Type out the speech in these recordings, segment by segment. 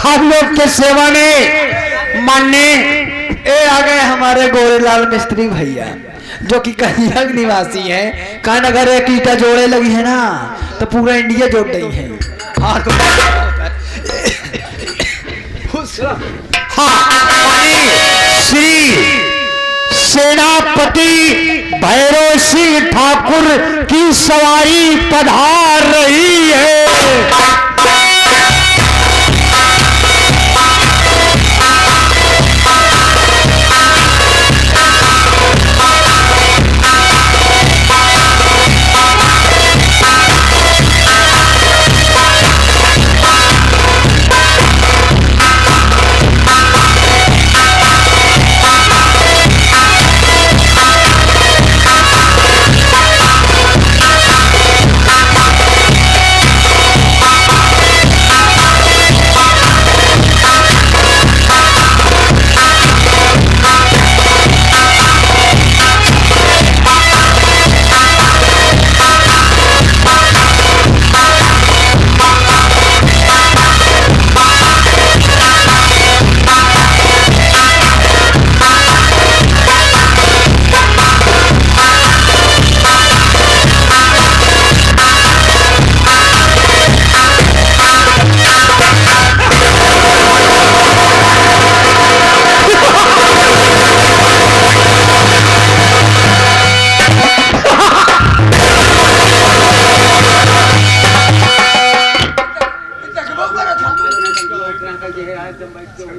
आप लोग के सेवा में मानने ए आ गए हमारे गोरेलाल मिस्त्री भैया, जो कि कहिया निवासी हैं। कहा अगर एक ईटा जोड़े लगी है ना तो पूरा इंडिया जोड़ रही है। श्री सेनापति भैरव सिंह ठाकुर की सवारी पधार रही है।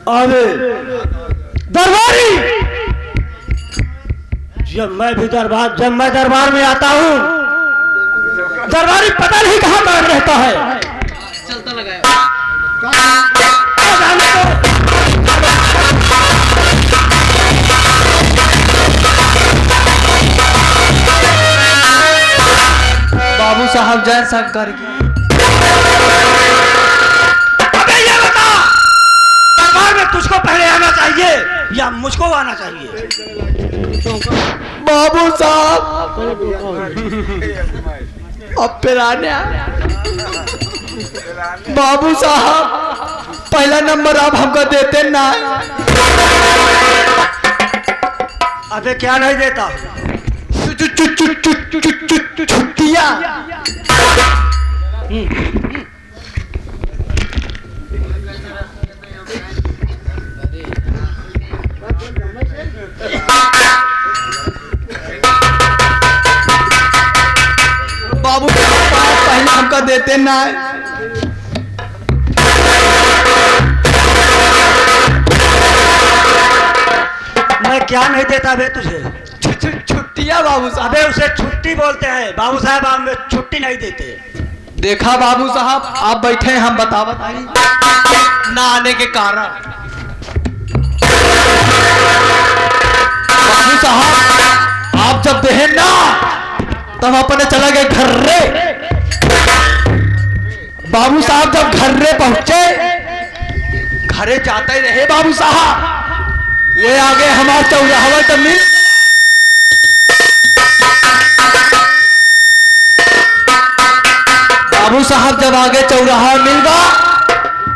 अबे दरबारी, जब मैं दरबार में आता हूँ, दरबारी पता नहीं कहाँ पर रहता है। चलता लगाया बाबू साहब जय शंकर की। तुझको पहले आना चाहिए या मुझको आना चाहिए? बाबू साहब अब फिर आने बाबू साहब पहला नंबर आप हमको देते ना। अबे क्या नहीं देता? छुट्टियां। बाबू पहले हमका देते ना। मैं क्या नहीं देता बे तुझे? छुट्टियां बाबू साहब। अबे उसे छुट्टी बोलते हैं बाबू साहब, हम छुट्टी नहीं देते। देखा बाबू साहब आप बैठे हम बतावत ना आने के कारण। बाबू साहब आप जब देहे ना तब अपने चला गए घर्रे। बाबू साहब जब घर्रे पहुंचे, घरे जाते ही रहे बाबू साहब। ये आगे हमारा चौराहा तो मिल। बाबू साहब जब आगे चौराहा मिल गया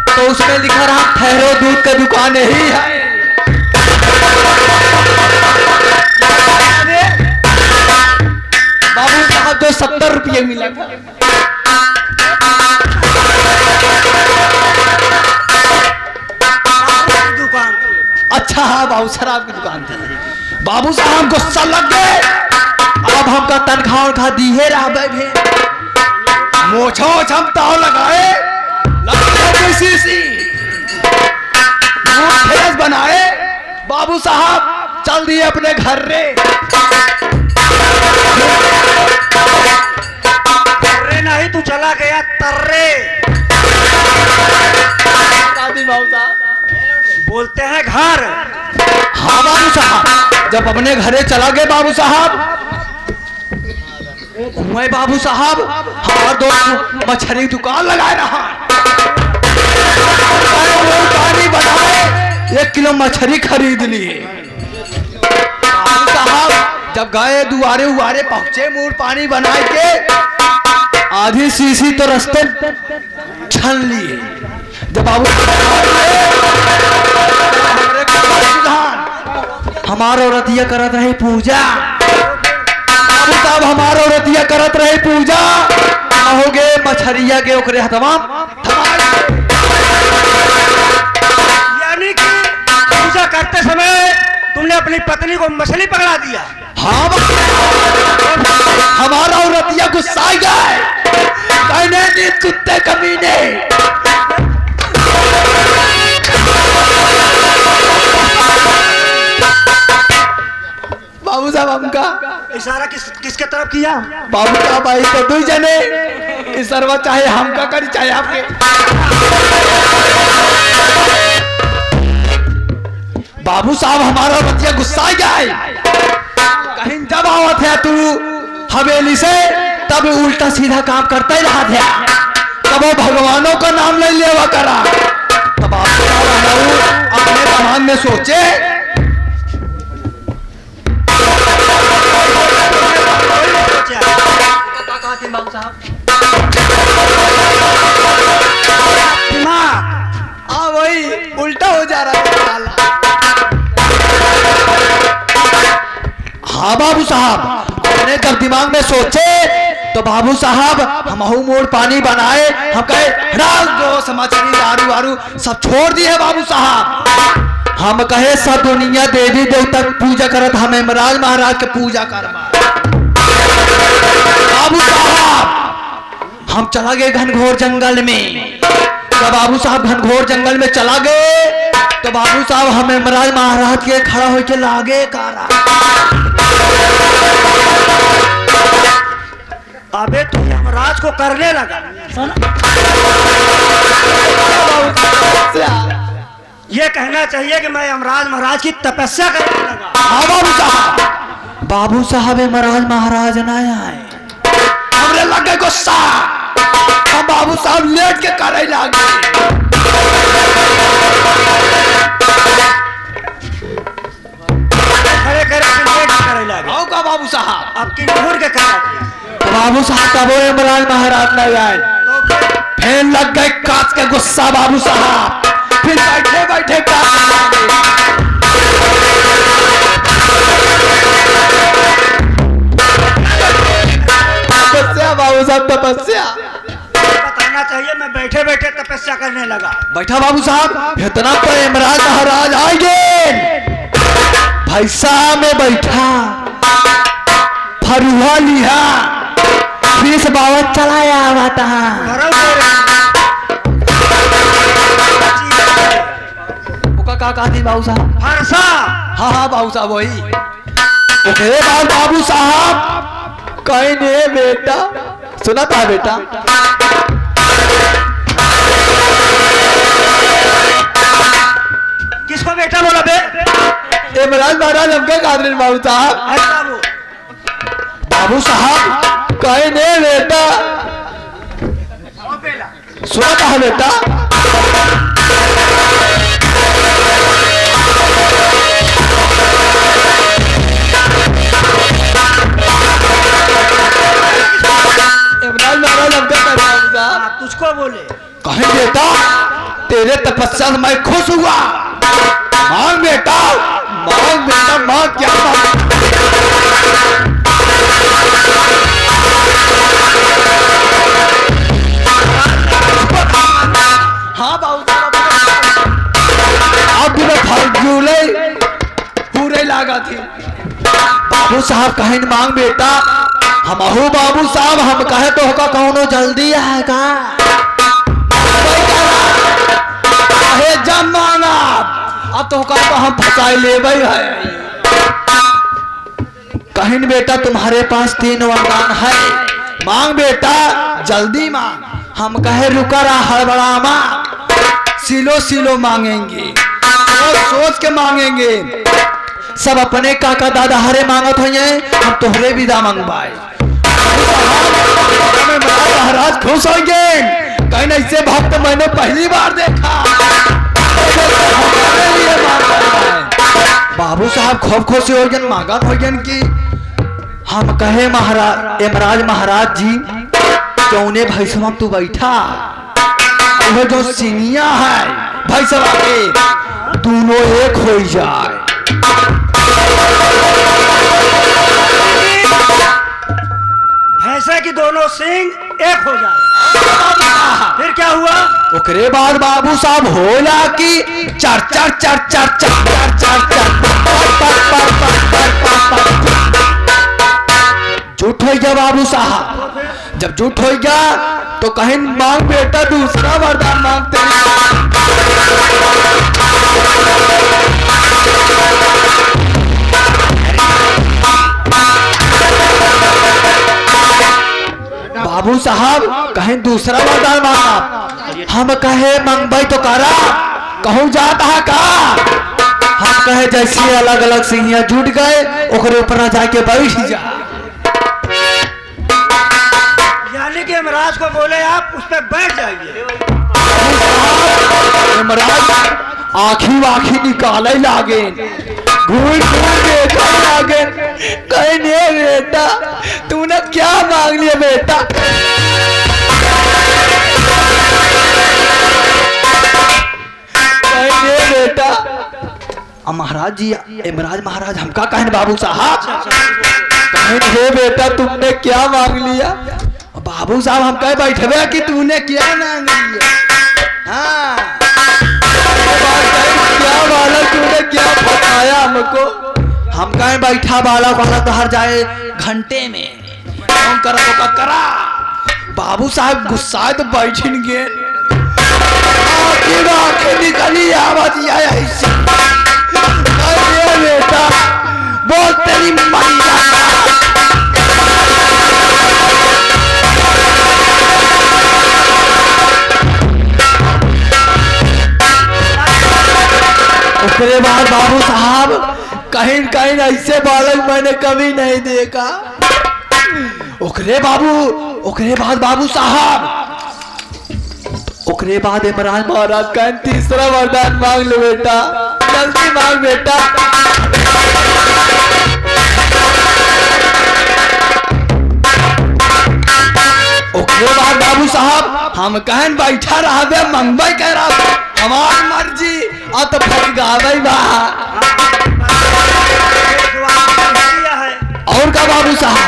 तो उसमें लिखा रहा ठहरो दूध का दुकान यही है। बाबू साहब जो 70 रुपये मिला था। दुकान। अच्छा हाँ बाबू शराब की दुकान थी। बाबू साहब गुस्सा लग गए। अब हमका तनख्वाह उनखा दिए रहा बैठे मोछो क्षमता लगाए बनाए। बाबू साहब चल दिए अपने घर रे। तर्रे नहीं तू चला गया तर्रे। बाबू साहब बोलते हैं घर। हाँ बाबू साहब जब अपने घरे चला गए बाबू साहब, मैं बाबू साहब हमारा दोस्त मछली दुकान लगाए रहा। पानी बनाए 1 किलो मछली खरीद लिए। बाबू साहब जब गए दुआरे उआरे पहुंचे, मूड पानी बना के आधी शीशी तो रास्ते छन लिए। जब बाबू हमारा औरतिया करत रहे पूजा, बाबू साहब हमारा औरतिया करत रहे पूजा, हो गए मछरिया के ओकरे हथवा यानी कि पूजा करते समय तुमने अपनी पत्नी को मछली पकड़ा दिया। हाँ हमारा औरतिया गुस्सा गए, कहने दी कुत्ते कमीने। बाबू साहब हमका इशारा किसके तरफ किया? बाबू साहब आई तो दुई जने इसरवा, चाहे हमका करी चाहे आपके। बाबू साहब हमारा बतिया गुस्सा गए, कहीं जब आवत है तू हवेली से तब उल्टा सीधा काम करता ही रहा था, तब वो भगवानों का नाम ले लेवा करा। तब बाबू साहब अपने दिमाग में सोचे बाबू साहब वही उल्टा हो जा रहा है। हाँ बाबू साहब मैंने जब दिमाग में सोचे तो बाबू साहब हम मोड़ पानी बनाए, हम कहे राज दो समाचारी दारू वारू सब छोड़ दिए बाबू साहब। हम कहे सब दुनिया देवी देवता पूजा करत, हमें यमराज महाराज के पूजा करवा। बाबू साहब हम चला गए घनघोर जंगल में। जब बाबू साहब घनघोर जंगल में चला गए तो बाबू साहब हमें यमराज महाराज के खड़ा होके लागे कारा। अबे तू यमराज को करने लगा। ये कहना चाहिए कि मैं यमराज महाराज की तपस्या करने लगा। हाँ बाबू साहब यमराज महाराज ना आए, हमरे लगे गुस्सा, हम बाबू साहब लेट के करे लागे। खड़े करे लगे का बाबू साहब अब की नूर के करा तो बाबू साहब तब वो यमराज महाराज ना आए, फिर लग गए कांच के गुस्सा बाबू साहब, फिर बैठे बैठे तपस्या बाबू साहब तपस्या। बताना चाहिए मैं बैठे बैठे तपस्या करने लगा। बैठा बाबू साहब इतना पर यमराज महाराज आएंगे, भैसा में बैठा फरुहा लिहा, फिर से बाबा चलाया आता का कहती बाबू साहब? फरसा। हाँ बाबू साहब वही। ओके बाबू साहब कहीं नहीं बेटा, सुना था बेटा? किसको बेटा बोला बे? यमराज महाराज हमका कादर बाबू साहब। बाबू साहब कहीं नहीं बेटा, सुना था बेटा? तुझको बोले कहीं बेटा तेरे तपस्या से मैं खुश हुआ, मांग बेटा मांग क्या हाँ बाबू अब भी फलझूले पूरे लागा थी। बाबू साहब कहीं मांग बेटा, हम अहो बाबू साहब हम कहे तो होगा कौनो जल्दी आएगा, जब मांगा अब तो होगा तो हम फसाई ले है। कहीं बेटा तुम्हारे पास 3 वरदान है, मांग बेटा जल्दी मांग। हम कहे रुका रहा हड़बड़ामा, सिलो सिलो मांगेंगे, सोच के मांगेंगे, सब अपने काका दादा हरे मांगत हो, हम तोहरे विदा मंगवाए। महाराज खुश हो गए, कहीं ऐसे भक्त मैंने पहली बार देखा। बाबू साहब खूब खुश हो गए, मांगा हो गए कि हम कहे महाराज यमराज महाराज जी क्यों ने भैसवा तू बैठा वो जो सिनिया है भाई सब आगे दोनों एक हो जाए। भैंसे की दोनों सींग एक हो जाए। फिर क्या हुआ? ओकरे बाद बाबू साहब होला कि चर चर चर चर चर चर चर झूठ हो गया बाबू साहब। जब झूठ हो गया तो कहीं मांग बेटा दूसरा वरदान मांगते बाबू साहब कहीं दूसरा वरदान मांगा। हम कहे मंगबई तो करा कहूँ जाता है का। हम कहे जैसे अलग अलग सिंहिया जुट गए ओकरे ऊपर ना जाके बैठ जा। यानी कि यमराज को बोले आप उस पर बैठ जाइए। यमराज आँखी वाखी निकाले लागे घूर घूर देखा लागे कहीं नहीं बेटा तूने क्या मांग लिया बेटा। कहीं नहीं बेटा। महाराज जी यमराज महाराज हमका कहें बाबू साहब कहें हे बेटा तुमने क्या मांग लिया। बाबू साहब हम कहे बैठे कि तूने क्या मांग लिया। हाँ क्या बालक तूने क्या बताया हमको। हम कहे बैठा बालक वाला तो हर जाए घंटे में कौन करा तो करा। बाबू साहब गुस्सा तो बैठ गए निकली आवाज आया ऐसे बेटा बोल तेरी मैया। उसके बाद बाबू साहब कहीं कहीं ऐसे बालक मैंने कभी नहीं देखा। ओकरे बाद बाबू साहब ओकरे बाद यमराज महाराज का तीसरा वरदान मांग लो बेटा जल्दी मांग बेटा। ओकरे बाद बाबू साहब हम कहन बैठा रहा मंगबई कह रहा हमार मर्जी आ तो फटगावे बा। और का बाबू साहब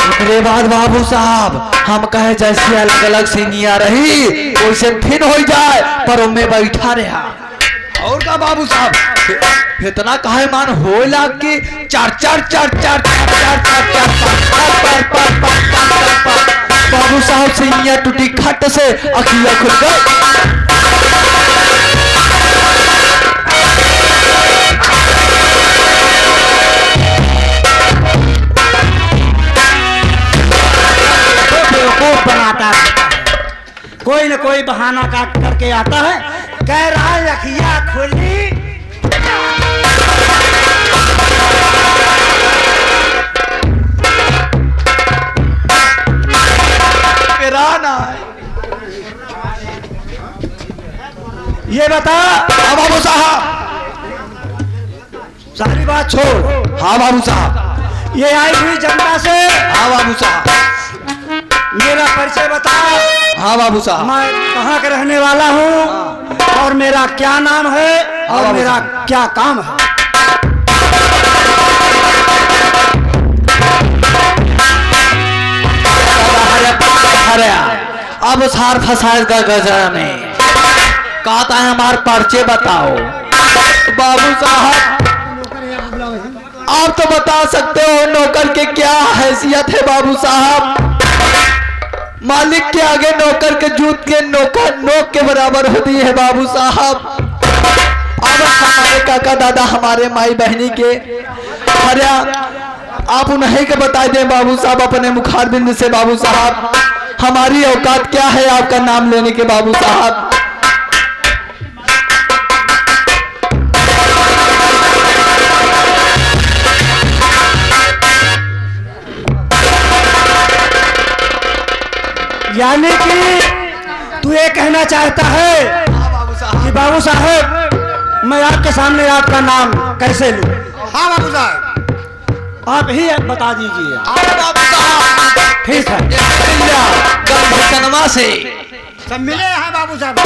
ओकरे बाद बाबू साहब हम कहे जैसे अलग अलग सिंगिया रही वैसे फिर हो जाए पर उनमें बैठा रहा। और का बाबू साहब इतना कहे मान हो लाग के चार चार चार चार चार चार चार बाबू साहब सिंगिया टूटी खट से अखिया खुल गई। बनाता कोई न कोई बहाना काट करके आता है। कह रहा है अखिया खोली ये बता। हाँ बाबू साहब सारी बात छोड़। हाँ बाबू साहब ये आई हुई जनता से। हाँ बाबू साहब मेरा परिचय बता। हाँ बाबू साहब मैं कहाँ का रहने वाला हूँ और मेरा क्या नाम है और मेरा क्या काम है। अब सार फसाद का गजरा में कहता है हमारे पर्चे बताओ। बाबू साहब आप तो बता सकते हो नौकर के क्या हैसियत है बाबू साहब। मालिक के आगे नौकर के जूत के नौकर नोक के बराबर होती है बाबू साहब। अब हमारे काका दादा हमारे माई बहनी के हरिया आप उन्हें के बता दें बाबू साहब अपने मुखार बिंद से बाबू साहब हमारी औकात क्या है आपका नाम लेने के बाबू साहब। यानी कि तू ये कहना चाहता है कि बाबू साहब मैं आपके सामने आपका नाम कैसे लूं। हाँ बाबू साहब आप ही बता दीजिए। बाबू साहब ठीक है सनमा से सब मिले हैं बाबू साहब। आप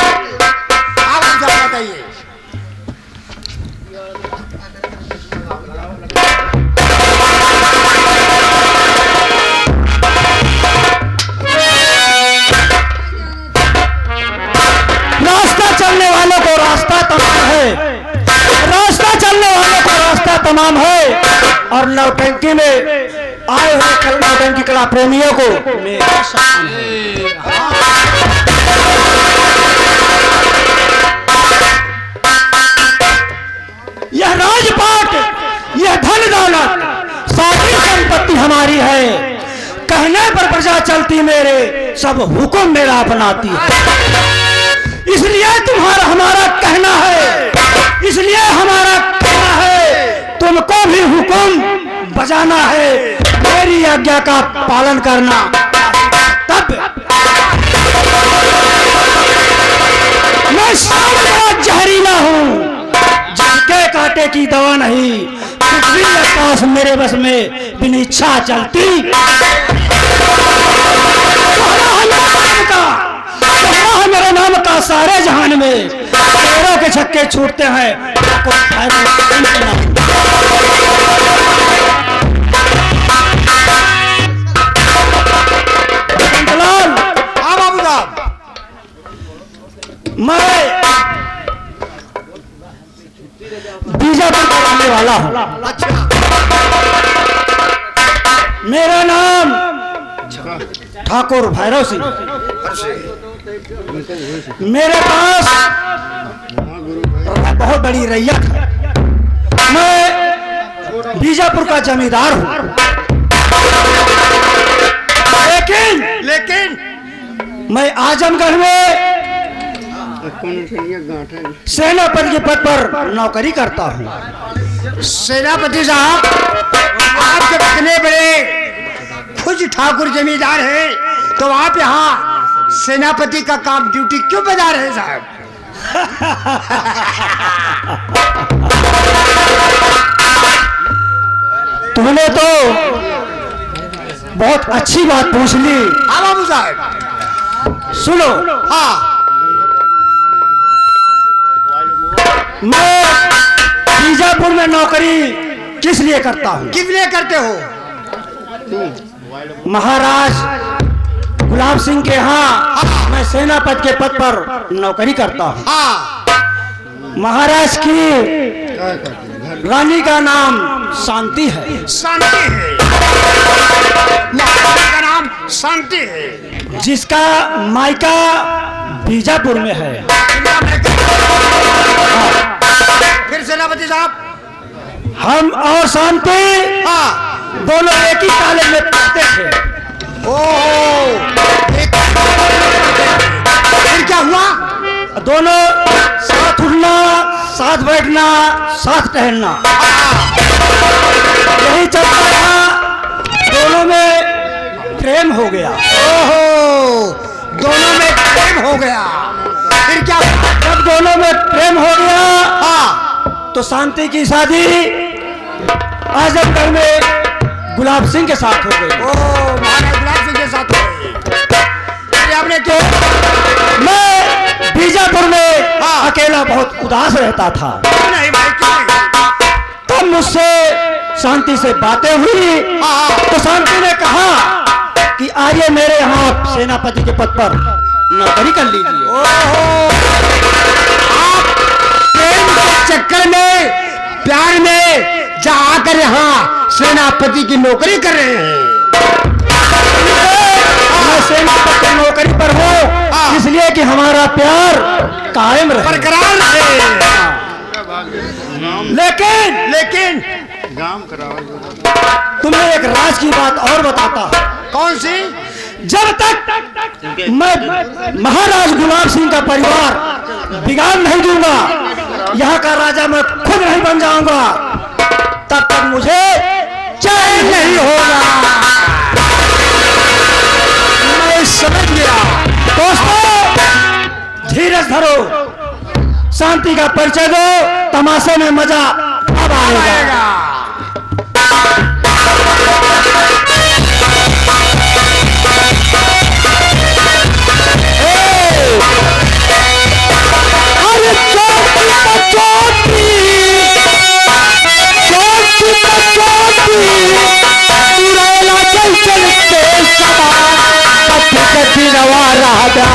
बाबू साहब बताइए। रास्ता चलने वालों को रास्ता तमाम है, रास्ता चलने वालों को रास्ता तमाम है, और नौटंकी में आए हुए नौटंकी कला प्रेमियों को मेरा सलाम है। यह राजपाट, यह धन दौलत सारी संपत्ति हमारी है, कहने पर प्रजा चलती मेरे, सब हुक्म मेरा अपनाती है। इसलिए तुम्हारा हमारा कहना है, इसलिए हमारा कहना है, तुमको भी हुक्म बजाना है, मेरी आज्ञा का पालन करना। तब मैं सारा बड़ा जहरीला हूँ, जिसके कांटे की दवा नहीं, पृथ्वी आकाश मेरे बस में बिन इच्छा चलती। मेरे नाम का सारे जहान में शेरों के छक्के छूटते हैं। हाँ बाबू साहब। मैं बीजापुर का रहने वाला हूँ। अच्छा। मेरा नाम ठाकुर भैरव सिंह। मेरे पास बहुत बड़ी रैयत है। मैं बीजापुर का जमींदार हूँ, लेकिन मैं आजमगढ़ में सेनापति के पद पर नौकरी करता हूँ। सेनापति साहब, आप जब इतने बड़े खुद ठाकुर जमींदार हैं, तो आप यहाँ सेनापति का काम ड्यूटी क्यों बजा रहे हैं साहब? तुमने तो बहुत अच्छी बात पूछ ली। हाँ बाबू साहब। सुनो। हाँ। मैं बीजापुर में नौकरी किस लिए करता हूँ? किस लिए करते हो? महाराज गुलाब सिंह के यहाँ मैं सेनापति के पद पर नौकरी करता हूँ। हाँ। महाराज की रानी का नाम शांति है। शांति है। महारानी का नाम शांति है, जिसका मायका बीजापुर में है। फिर सेनापति साहब, हम और शांति हाँ, दोनों एक ही कॉलेज में पढ़ते थे। फिर क्या हुआ? दोनों साथ उठना, साथ बैठना, साथ टहलना, यही चलता रहा। दोनों में प्रेम हो गया। ओहो, दोनों में प्रेम हो गया। फिर क्या? जब दोनों में प्रेम हो गया, हाँ, तो शांति की शादी आजमगढ़ में गुलाब सिंह के साथ हो गई। महाराज गुलाब सिंह के साथ हो गई। आपने क्यों? मैं बीजापुर में अकेला बहुत उदास रहता था। नहीं भाई, क्यों? तब मुझसे शांति से बातें हुई, तो शांति ने कहा कि आइए मेरे यहाँ सेनापति के पद पर नौकरी कर लीजिए। आप प्रेम के चक्कर में, प्यार में जाकर यहाँ सेनापति की नौकरी कर रहे हैं। मैं सेनापति की नौकरी पर हूँ, इसलिए कि हमारा प्यार कायम रहे, बरकरार रहे। लेकिन तुम्हें एक राज की बात और बताता हूँ। कौन सी? जब तक मैं महाराज गुलाब सिंह का परिवार बिगाड़ नहीं दूंगा, यहाँ का राजा मैं खुद नहीं बन जाऊंगा, तब तक मुझे चैन नहीं होगा। मैं समझ गया। दोस्तों, धीरज धरो, शांति का परिचय दो, तमाशे में मजा अब आएगा। दिनवा राजा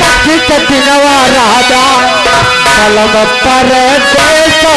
कथित दिनवा राजा कलम पर देशो